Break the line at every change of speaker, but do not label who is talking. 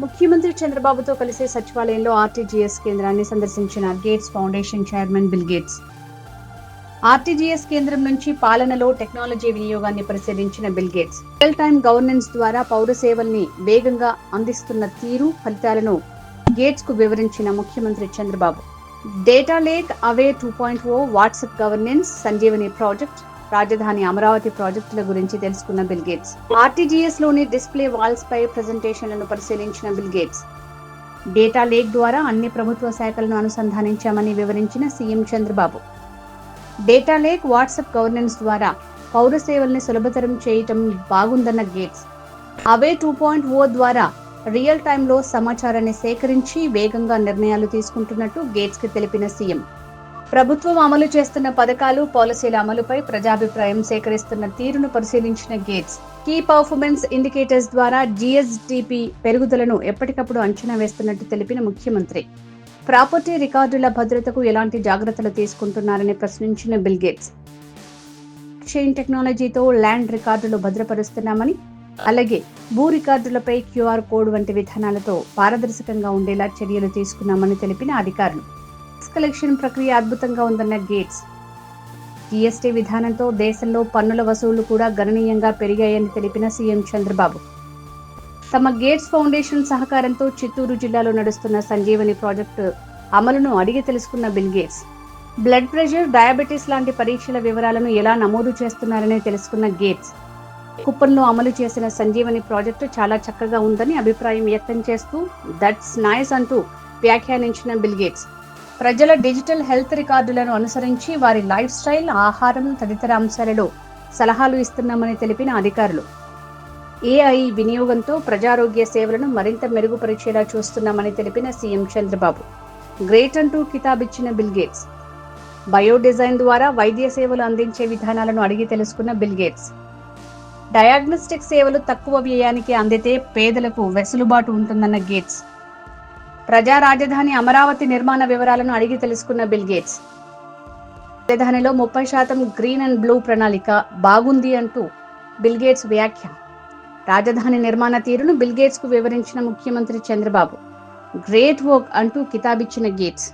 ముఖ్యమంత్రి చంద్రబాబుతో కలిసి సచివాలయంలో ఆర్టీజీఎస్ కేంద్రాన్ని సందర్శించిన gates foundation chairman bill gates. RTGS కేంద్రం నుంచి పాలనలో టెక్నాలజీ వినియోగాన్ని పరిశీలించిన bill gates real time governance ద్వారా పౌర సేవల్ని వేగంగా అందిస్తున్న తీరు, ఫలితాలను గేట్స్ కు వివరించిన ముఖ్యమంత్రి చంద్రబాబు. డేటా లేక్, అవే 2.0, వాట్సాప్ గవర్నెన్స్, సంజీవని ప్రాజెక్ట్, రాజధాని అమరావతి ప్రాజెక్టుల గురించి తెలుసుకున్న బిల్ గేట్స్. ఆర్టీజీఎస్ లోని డిస్ప్లే వాల్స్ పై ప్రెజెంటేషన్లను పరిశీలించిన బిల్ గేట్స్. డేటా లేక్ ద్వారా అన్ని ప్రభుత్వ శాఖలను అనుసంధానించామని వివరించిన CM Chandrababu. Data lake, WhatsApp governance ద్వారా పౌర సేవల్ని సులభతరం చేయటం బాగుందన్న గేట్స్. అవే 2.0 ద్వారా రియల్ టైంలో సమాచారాన్ని సేకరించి వేగంగా నిర్ణయాలు తీసుకుంటున్నట్టు గేట్స్ కి తెలిపిన సీఎం. ప్రభుత్వం అమలు చేస్తున్న పథకాలు, పాలసీల అమలుపై ప్రజాభిప్రాయం సేకరిస్తున్న తీరును పరిశీలించిన గేట్స్. కీ పర్ఫార్మెన్స్ ఇండికేటర్స్ ద్వారా జీఎస్డీపీ పెరుగుదలను ఎప్పటికప్పుడు అంచనా వేస్తున్నట్టు తెలిపిన ముఖ్యమంత్రి. ప్రాపర్టీ రికార్డుల భద్రతకు ఎలాంటి జాగ్రత్తలు తీసుకుంటున్నారని ప్రశ్నించిన బిల్ గేట్స్. చైన్ టెక్నాలజీతో ల్యాండ్ రికార్డులు భద్రపరుస్తున్నామని, అలాగే భూ రికార్డులపై క్యూఆర్ కోడ్ వంటి విధానాలతో పారదర్శకంగా ఉండేలా చర్యలు తీసుకున్నామని తెలిపిన అధికారులు. కలెక్షన్ ప్రక్రియ అద్భుతంగా ఉందన్న గేట్స్. జీఎస్టీ విధానంతో దేశంలో పన్నుల వసూళ్లు కూడా గణనీయంగా పెరిగాయని తెలిపిన సీఎం చంద్రబాబు. తమ గేట్స్ ఫౌండేషన్ సహకారంతో చిత్తూరు జిల్లాలో నడుస్తున్న సంజీవని ప్రాజెక్టు అమలును అడిగి తెలుసుకున్న bill gates. Blood pressure, diabetes లాంటి పరీక్షల వివరాలను ఎలా నమోదు చేస్తున్నారని తెలుసుకున్న గేట్స్. కుప్పంలో అమలు చేసిన సంజీవని ప్రాజెక్టు చాలా చక్కగా ఉందని అభిప్రాయం వ్యక్తం చేస్తూ దట్స్ నైస్ అంటూ వ్యాఖ్యానించిన బిల్ గేట్స్. ప్రజల డిజిటల్ హెల్త్ రికార్డులను అనుసరించి వారి లైఫ్ స్టైల్, ఆహారం తదితర అంశాలలో సలహాలు ఇస్తున్నామని తెలిపిన అధికారులు. ఏఐ వినియోగంతో ప్రజారోగ్య సేవలను మరింత మెరుగుపరిచేలా చూస్తున్నామని తెలిపిన సీఎం చంద్రబాబు. గ్రేట్ అంటూ కితాబిచ్చిన బిల్ గేట్స్. బయో డిజైన్ ద్వారా వైద్య సేవలు అందించే విధానాలను అడిగి తెలుసుకున్న బిల్ గేట్స్. డయాగ్నోస్టిక్ సేవలు తక్కువ వ్యయానికి అందితే పేదలకు వెసులుబాటు ఉంటుందన్న గేట్స్. ప్రజా రాజధాని అమరావతి నిర్మాణ వివరాలను అడిగి తెలుసుకున్న బిల్ గేట్స్. రాజధానిలో 30% గ్రీన్ అండ్ బ్లూ ప్రణాళిక బాగుంది అంటూ బిల్ గేట్స్ వ్యాఖ్య. రాజధాని నిర్మాణ తీరును బిల్ గేట్స్ కు వివరించిన ముఖ్యమంత్రి చంద్రబాబు. గ్రేట్ వర్క్ అంటూ కితాబిచ్చిన గేట్స్.